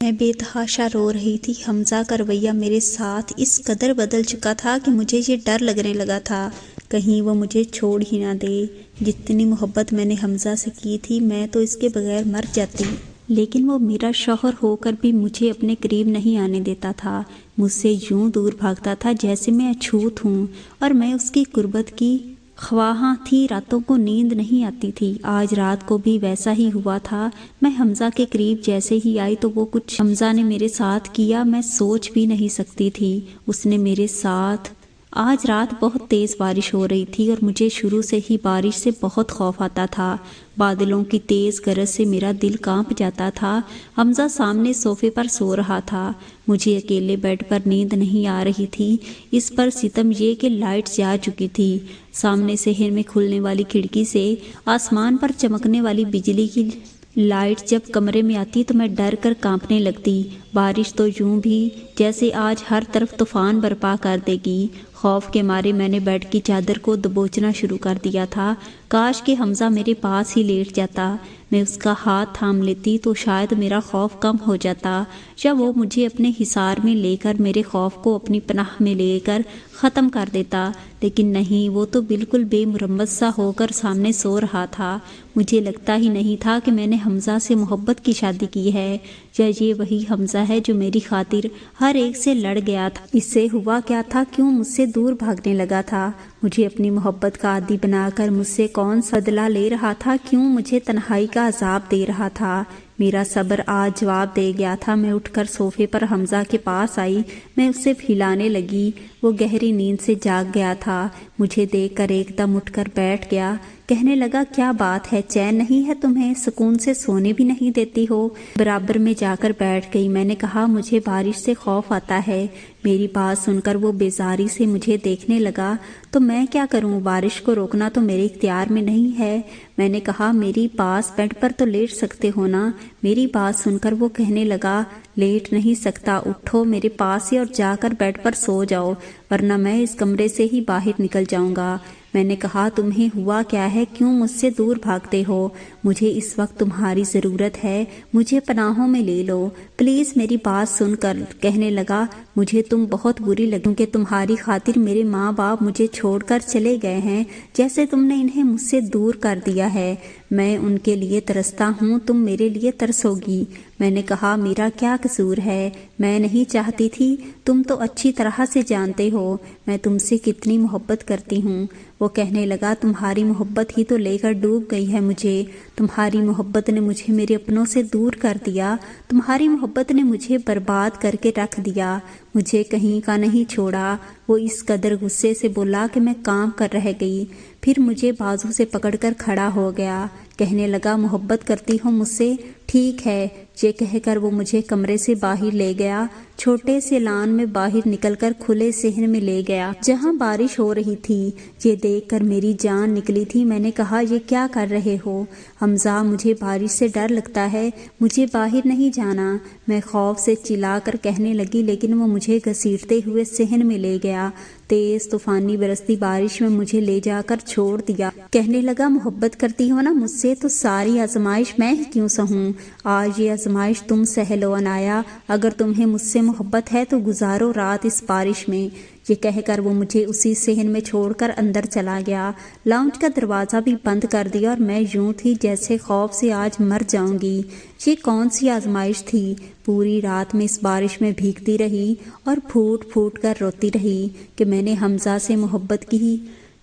میں بے تحاشا رو رہی تھی۔ حمزہ کا رویہ میرے ساتھ اس قدر بدل چکا تھا کہ مجھے یہ ڈر لگنے لگا تھا کہیں وہ مجھے چھوڑ ہی نہ دے۔ جتنی محبت میں نے حمزہ سے کی تھی میں تو اس کے بغیر مر جاتی، لیکن وہ میرا شوہر ہو کر بھی مجھے اپنے قریب نہیں آنے دیتا تھا، مجھ سے یوں دور بھاگتا تھا جیسے میں اچھوت ہوں اور میں اس کی قربت کی خواہاں تھی۔ راتوں کو نیند نہیں آتی تھی، آج رات کو بھی ویسا ہی ہوا تھا۔ میں حمزہ کے قریب جیسے ہی آئی تو وہ کچھ حمزہ نے میرے ساتھ کیا میں سوچ بھی نہیں سکتی تھی۔ اس نے میرے ساتھ آج رات بہت تیز بارش ہو رہی تھی اور مجھے شروع سے ہی بارش سے بہت خوف آتا تھا۔ بادلوں کی تیز گرج سے میرا دل کانپ جاتا تھا۔ حمزہ سامنے صوفے پر سو رہا تھا، مجھے اکیلے بیڈ پر نیند نہیں آ رہی تھی۔ اس پر ستم یہ کہ لائٹ جا چکی تھی۔ سامنے صحن میں کھلنے والی کھڑکی سے آسمان پر چمکنے والی بجلی کی لائٹ جب کمرے میں آتی تو میں ڈر کر کانپنے لگتی۔ بارش تو یوں بھی جیسے آج ہر طرف طوفان برپا کر دے گی۔ خوف کے مارے میں نے بیڈ کی چادر کو دبوچنا شروع کر دیا تھا۔ کاش کہ حمزہ میرے پاس ہی لیٹ جاتا، میں اس کا ہاتھ تھام لیتی تو شاید میرا خوف کم ہو جاتا، یا وہ مجھے اپنے حصار میں لے کر میرے خوف کو اپنی پناہ میں لے کر ختم کر دیتا۔ لیکن نہیں، وہ تو بالکل بے مرمت سا ہو کر سامنے سو رہا تھا۔ مجھے لگتا ہی نہیں تھا کہ میں نے حمزہ سے محبت کی شادی کی ہے، یا یہ وہی حمزہ ہے جو میری خاطر ہر ایک سے لڑ گیا تھا۔ اس سے ہوا کیا تھا؟ کیوں مجھ سے دور بھاگنے لگا تھا؟ مجھے اپنی محبت کا عادی بنا کر مجھ سے کون سا بدلہ لے رہا تھا؟ کیوں مجھے تنہائی کا عذاب دے رہا تھا؟ میرا صبر آج جواب دے گیا تھا۔ میں اٹھ کر صوفے پر حمزہ کے پاس آئی، میں اسے ہلانے لگی۔ وہ گہری نیند سے جاگ گیا تھا، مجھے دیکھ کر ایک دم اٹھ کر بیٹھ گیا۔ کہنے لگا، کیا بات ہے، چین نہیں ہے تمہیں؟ سکون سے سونے بھی نہیں دیتی ہو؟ برابر میں جا کر بیٹھ گئی۔ میں نے کہا، مجھے بارش سے خوف آتا ہے۔ میری بات سن کر وہ بیزاری سے مجھے دیکھنے لگا۔ تو میں کیا کروں؟ بارش کو روکنا تو میرے اختیار میں نہیں ہے۔ میں نے کہا، میری پاس بیڈ پر تو لیٹ سکتے ہو نا؟ میری بات سن کر وہ کہنے لگا، لیٹ نہیں سکتا، اٹھو میرے پاس سے اور جا کر بیڈ پر سو جاؤ، ورنہ میں اس کمرے سے ہی باہر نکل جاؤں گا۔ میں نے کہا، تمہیں ہوا کیا ہے؟ کیوں مجھ سے دور بھاگتے ہو؟ مجھے اس وقت تمہاری ضرورت ہے، مجھے پناہوں میں لے لو پلیز، میری بات سن کر۔ کہنے لگا، مجھے تم بہت بری لگوں کہ تمہاری خاطر میرے ماں باپ مجھے چھوڑ کر چلے گئے ہیں، جیسے تم نے انہیں مجھ سے دور کر دیا ہے۔ میں ان کے لیے ترستا ہوں، تم میرے لیے ترسو گی؟ میں نے کہا، میرا کیا قصور ہے؟ میں نہیں چاہتی تھی، تم تو اچھی طرح سے جانتے ہو میں تم سے کتنی محبت کرتی ہوں۔ وہ کہنے لگا، تمہاری محبت ہی تو لے کر ڈوب گئی ہے مجھے، تمہاری محبت نے مجھے میرے اپنوں سے دور کر دیا، تمہاری محبت نے مجھے برباد کر کے رکھ دیا، مجھے کہیں کا نہیں چھوڑا۔ وہ اس قدر غصے سے بولا کہ میں کانپ کر رہ گئی، پھر مجھے بازو سے پکڑ کر کھڑا ہو گیا۔ کہنے لگا، محبت کرتی ہو مجھ سے؟ ٹھیک ہے، یہ کہہ کر وہ مجھے کمرے سے باہر لے گیا، چھوٹے سے لان میں باہر نکل کر کھلے صحن میں لے گیا جہاں بارش ہو رہی تھی۔ یہ دیکھ کر میری جان نکلی تھی۔ میں نے کہا، یہ کیا کر رہے ہو؟ حمزہ، مجھے بارش سے ڈر لگتا ہے، مجھے باہر نہیں جانا، میں خوف سے چلا کر کہنے لگی، لیکن وہ مجھے گھسیٹتے ہوئے صحن میں لے گیا۔ تیز طوفانی برستی بارش میں مجھے لے جا کر چھوڑ دیا۔ کہنے لگا، محبت کرتی ہو نا مجھ سے، تو ساری آزمائش میں ہی کیوں سہوں؟ آج یہ آزمائش تم سہ لو عنایا، اگر تمہیں مجھ سے محبت ہے تو گزارو رات اس بارش میں۔ یہ کہہ کر وہ مجھے اسی صحن میں چھوڑ کر اندر چلا گیا۔ لاؤنج کا دروازہ بھی بند کر دیا اور میں یوں تھی جیسے خوف سے آج مر جاؤں گی۔ یہ کون سی آزمائش تھی؟ پوری رات میں اس بارش میں بھیگتی رہی اور پھوٹ پھوٹ کر روتی رہی کہ میں نے حمزہ سے محبت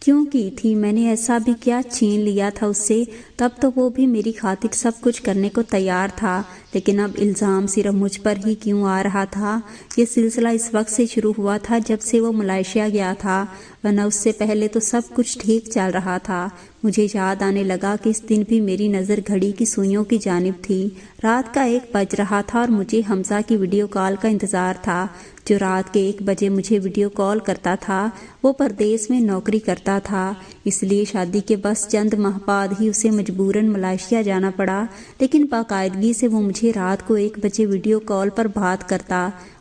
کیوں کی تھی؟ میں نے ایسا بھی کیا چھین لیا تھا اس سے؟ تب تو وہ بھی میری خاطر سب کچھ کرنے کو تیار تھا، لیکن اب الزام صرف مجھ پر ہی کیوں آ رہا تھا؟ یہ سلسلہ اس وقت سے شروع ہوا تھا جب سے وہ ملائیشیا گیا تھا، ورنہ اس سے پہلے تو سب کچھ ٹھیک چل رہا تھا۔ مجھے یاد آنے لگا کہ اس دن بھی میری نظر گھڑی کی سوئیوں کی جانب تھی۔ رات کا 1 بج رہا تھا اور مجھے حمزہ کی ویڈیو کال کا انتظار تھا۔ جو رات کے 1 بجے مجھے ویڈیو کال کرتا تھا وہ پردیس میں نوکری کرتا تھا، اس لیے شادی کے بس چند ماہ بعد ہی اسے مجبوراً ملائیشیا جانا پڑا، لیکن باقاعدگی سے وہ مجھے رات کو 1 بجے ویڈیو کال پر بات کرتا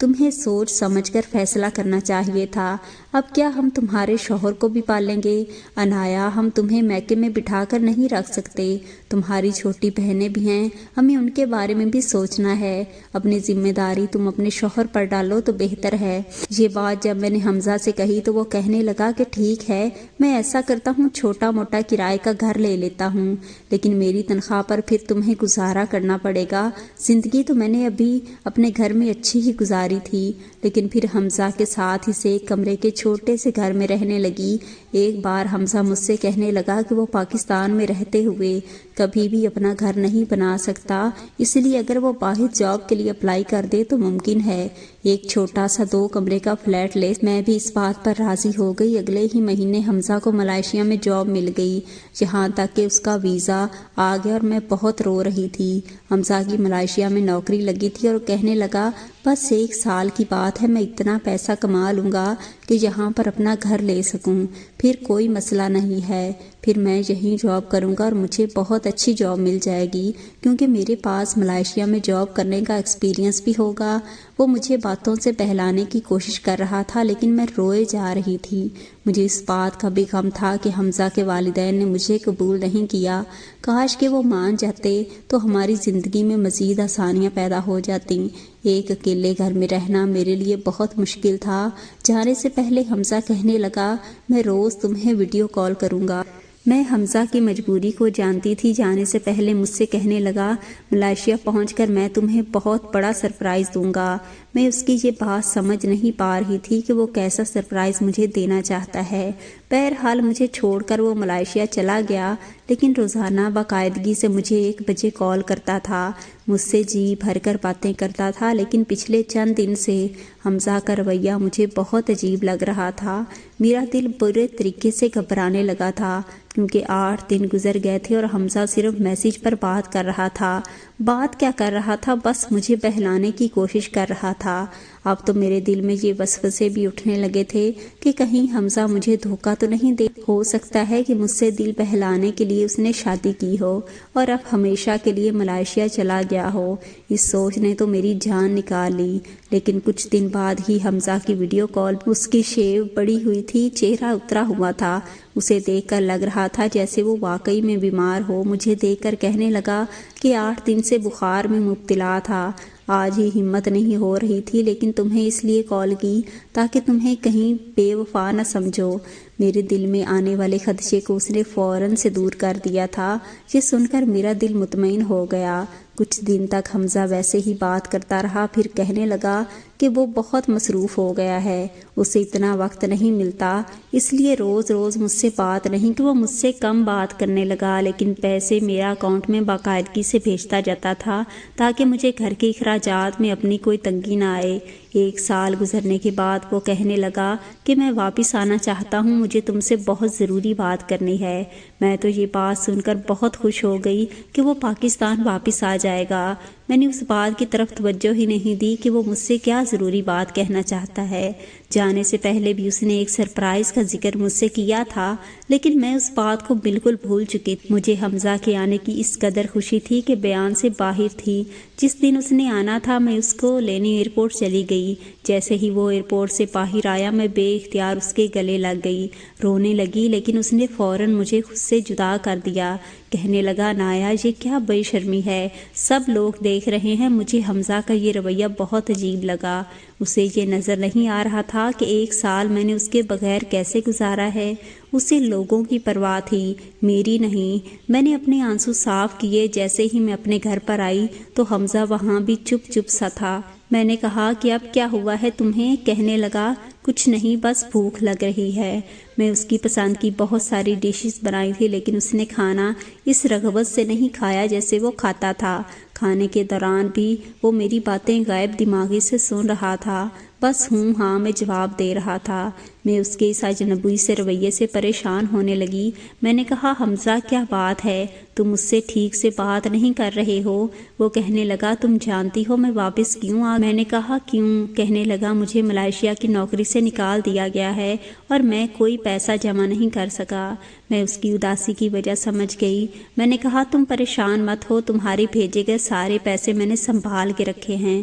تمہیں سوچ سمجھ کر فیصلہ کرنا چاہیے تھا۔ اب کیا ہم تمہارے شوہر کو بھی پالیں گے؟ انایا، ہم تمہیں میکے میں بٹھا کر نہیں رکھ سکتے، تمہاری چھوٹی بہنیں بھی ہیں، ہمیں ان کے بارے میں بھی سوچنا ہے۔ اپنی ذمہ داری تم اپنے شوہر پر ڈالو تو بہتر ہے۔ یہ بات جب میں نے حمزہ سے کہی تو وہ کہنے لگا کہ ٹھیک ہے، میں ایسا کرتا ہوں، چھوٹا موٹا کرائے کا گھر لے لیتا ہوں، لیکن میری تنخواہ پر پھر تمہیں گزارا کرنا پڑے گا۔ زندگی تو میں نے ابھی اپنے گھر میں اچھی ہی گزاری تھی، لیکن پھر حمزہ کے ساتھ ہی سے ایک کمرے کے چھوٹے سے گھر میں رہنے لگی۔ ایک بار حمزہ مجھ سے کہنے لگا کہ وہ پاکستان میں رہتے ہوئے کبھی بھی اپنا گھر نہیں بنا سکتا، اس لیے اگر وہ باہر جاب کے لیے اپلائی کر دے تو ممکن ہے ایک چھوٹا سا 2 کمرے کا فلیٹ لے۔ میں بھی اس بات پر راضی ہو گئی۔ اگلے ہی مہینے حمزہ کو ملائیشیا میں جاب مل گئی، یہاں تک کہ اس کا ویزا آ گیا اور میں بہت رو رہی تھی۔ حمزہ کی ملائیشیا میں نوکری لگی تھی اور کہنے لگا بس 1 سال کی بات ہے، میں اتنا پیسہ کما لوں گا کہ یہاں پر اپنا گھر لے سکوں، پھر کوئی مسئلہ نہیں ہے، پھر میں یہیں جاب کروں گا اور مجھے بہت اچھی جاب مل جائے گی کیونکہ میرے پاس ملائیشیا میں جاب کرنے کا ایکسپیرینس بھی ہوگا۔ وہ مجھے باتوں سے بہلانے کی کوشش کر رہا تھا لیکن میں روئے جا رہی تھی۔ مجھے اس بات کا بھی غم تھا کہ حمزہ کے والدین نے مجھے قبول نہیں کیا، کاش کہ وہ مان جاتے تو ہماری زندگی میں مزید آسانیاں پیدا ہو جاتیں۔ ایک اکیلے گھر میں رہنا میرے لیے بہت مشکل تھا۔ جانے سے پہلے حمزہ کہنے لگا میں روز تمہیں ویڈیو کال کروں گا۔ میں حمزہ کی مجبوری کو جانتی تھی۔ جانے سے پہلے مجھ سے کہنے لگا ملائیشیا پہنچ کر میں تمہیں بہت بڑا سرپرائز دوں گا۔ میں اس کی یہ بات سمجھ نہیں پا رہی تھی کہ وہ کیسا سرپرائز مجھے دینا چاہتا ہے۔ بہرحال مجھے چھوڑ کر وہ ملائیشیا چلا گیا، لیکن روزانہ باقاعدگی سے مجھے 1 بجے کال کرتا تھا، مجھ سے جی بھر کر باتیں کرتا تھا، لیکن پچھلے چند دن سے حمزہ کا رویہ مجھے بہت عجیب لگ رہا تھا۔ میرا دل برے طریقے سے گھبرانے لگا تھا کیونکہ 8 دن گزر گئے تھے اور حمزہ صرف میسیج پر بات کر رہا تھا۔ بات کیا کر رہا تھا، بس مجھے بہلانے کی کوشش کر رہا تھا۔ اب تو میرے دل میں یہ وسوسے بھی اٹھنے لگے تھے کہ کہیں حمزہ مجھے دھوکہ تو نہیں دے، ہو سکتا ہے کہ مجھ سے دل بہلانے کے لیے اس نے شادی کی ہو اور اب ہمیشہ کے لیے ملائیشیا چلا گیا ہو۔ اس سوچ نے تو میری جان نکال لی۔ لیکن کچھ دن بعد ہی حمزہ کی ویڈیو کال، اس کی شیو بڑی ہوئی تھی، چہرہ اترا ہوا تھا، اسے دیکھ کر لگ رہا تھا جیسے وہ واقعی میں بیمار ہو۔ مجھے دیکھ کر کہنے لگا کہ 8 دن سے بخار میں مبتلا تھا، آج ہی ہمت نہیں ہو رہی تھی، لیکن تمہیں اس لیے کال کی تاکہ تمہیں کہیں بے وفا نہ سمجھو۔ میرے دل میں آنے والے خدشے کو اس نے فوراً سے دور کر دیا تھا۔ یہ سن کر میرا دل مطمئن ہو گیا۔ کچھ دن تک حمزہ ویسے ہی بات کرتا رہا، پھر کہنے لگا کہ وہ بہت مصروف ہو گیا ہے، اسے اتنا وقت نہیں ملتا، اس لیے روز روز مجھ سے بات نہیں کہ وہ مجھ سے کم بات کرنے لگا، لیکن پیسے میرا اکاؤنٹ میں باقاعدگی سے بھیجتا جاتا تھا تاکہ مجھے گھر کے اخراجات میں اپنی کوئی تنگی نہ آئے۔ 1 سال گزرنے کے بعد وہ کہنے لگا کہ میں واپس آنا چاہتا ہوں، مجھے تم سے بہت ضروری بات کرنی ہے۔ میں تو یہ بات سن کر بہت خوش ہو گئی کہ وہ پاکستان واپس آ جائے گا۔ میں نے اس بات کی طرف توجہ ہی نہیں دی کہ وہ مجھ سے کیا ضروری بات کہنا چاہتا ہے۔ جانے سے پہلے بھی اس نے ایک سرپرائز کا ذکر مجھ سے کیا تھا، لیکن میں اس بات کو بالکل بھول چکی تھی۔ مجھے حمزہ کے آنے کی اس قدر خوشی تھی کہ بیان سے باہر تھی۔ جس دن اس نے آنا تھا میں اس کو لینے ایئرپورٹ چلی گئی۔ جیسے ہی وہ ایئرپورٹ سے باہر آیا میں بے اختیار اس کے گلے لگ گئی، رونے لگی، لیکن اس نے فوراً مجھے خود سے جدا کر دیا۔ کہنے لگا نایا یہ کیا بے شرمی ہے، سب لوگ دیکھ رہے ہیں۔ مجھے حمزہ کا یہ رویہ بہت عجیب لگا۔ اسے یہ نظر نہیں آ رہا تھا کہ 1 سال میں نے اس کے بغیر کیسے گزارا ہے۔ اسے لوگوں کی پرواہ تھی، میری نہیں۔ میں نے اپنے آنسو صاف کیے۔ جیسے ہی میں اپنے گھر پر آئی تو حمزہ وہاں بھی چپ چپ سا تھا۔ میں نے کہا کہ اب کیا ہوا ہے تمہیں؟ کہنے لگا کچھ نہیں، بس بھوک لگ رہی ہے۔ میں اس کی پسند کی بہت ساری ڈشز بنائی تھی، لیکن اس نے کھانا اس رغبت سے نہیں کھایا جیسے وہ کھاتا تھا۔ کھانے کے دوران بھی وہ میری باتیں غائب دماغی سے سن رہا تھا، بس ہوں ہاں میں جواب دے رہا تھا۔ میں اس کے اس اجنبی سے رویے سے پریشان ہونے لگی۔ میں نے کہا حمزہ کیا بات ہے، تم مجھ سے ٹھیک سے بات نہیں کر رہے ہو؟ وہ کہنے لگا تم جانتی ہو میں واپس کیوں آ؟ میں نے کہا کیوں؟ کہنے لگا مجھے ملائیشیا کی نوکری سے نکال دیا گیا ہے اور میں کوئی پیسہ جمع نہیں کر سکا۔ میں اس کی اداسی کی وجہ سمجھ گئی۔ میں نے کہا تم پریشان مت ہو، تمہارے بھیجے گئے سارے پیسے میں نے سنبھال کے رکھے ہیں،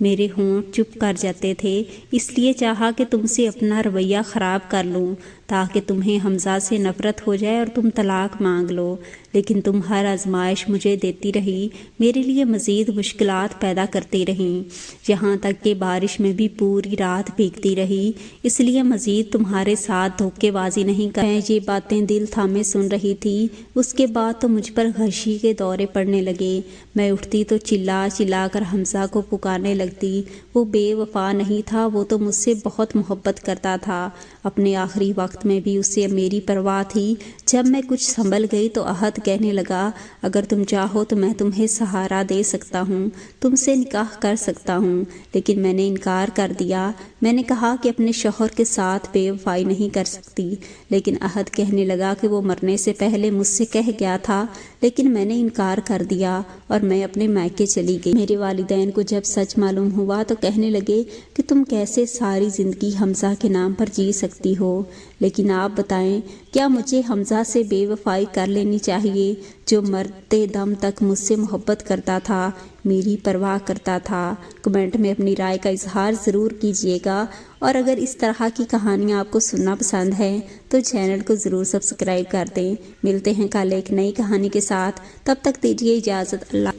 میرے ہونٹ چپ کر جاتے تھے، اس لیے چاہا کہ تم سے اپنا رویہ خراب کر لوں تاکہ تمہیں حمزہ سے نفرت ہو جائے اور تم طلاق مانگ لو، لیکن تم ہر آزمائش مجھے دیتی رہی، میرے لیے مزید مشکلات پیدا کرتی رہیں، یہاں تک کہ بارش میں بھی پوری رات بھیگتی رہی، اس لیے مزید تمہارے ساتھ دھوکے بازی نہیں کر۔ میں یہ باتیں دل تھامے سن رہی تھی۔ اس کے بعد تو مجھ پر غشی کے دورے پڑنے لگے۔ میں اٹھتی تو چلا چلا کر حمزہ کو پکارنے لگتی۔ وہ بے وفا نہیں تھا، وہ تو مجھ سے بہت محبت کرتا تھا۔ اپنے آخری وقت میں بھی اسے میری پرواہ تھی۔ جب میں کچھ سنبھل گئی تو احد کہنے لگا، اگر تم چاہو تو میں تمہیں سہارا دے سکتا ہوں، تم سے نکاح کر سکتا ہوں، لیکن میں نے انکار کر دیا۔ میں نے کہا کہ اپنے شوہر کے ساتھ بے وفائی نہیں کر سکتی، لیکن احد کہنے لگا کہ وہ مرنے سے پہلے مجھ سے کہہ گیا تھا، لیکن میں نے انکار کر دیا اور میں اپنے میکے چلی گئی۔ میرے والدین کو جب سچ معلوم ہوا تو کہنے لگے کہ تم کیسے ساری زندگی حمزہ کے نام پر جی سکتی ہو، لیکن آپ بتائیں کیا مجھے حمزہ سے بے وفائی کر لینی چاہیے، جو مرتے دم تک مجھ سے محبت کرتا تھا، میری پرواہ کرتا تھا؟ کمنٹ میں اپنی رائے کا اظہار ضرور کیجیے گا، اور اگر اس طرح کی کہانیاں آپ کو سننا پسند ہیں تو چینل کو ضرور سبسکرائب کر دیں۔ ملتے ہیں کل ایک نئی کہانی کے ساتھ، تب تک دیجیے اجازت۔ اللہ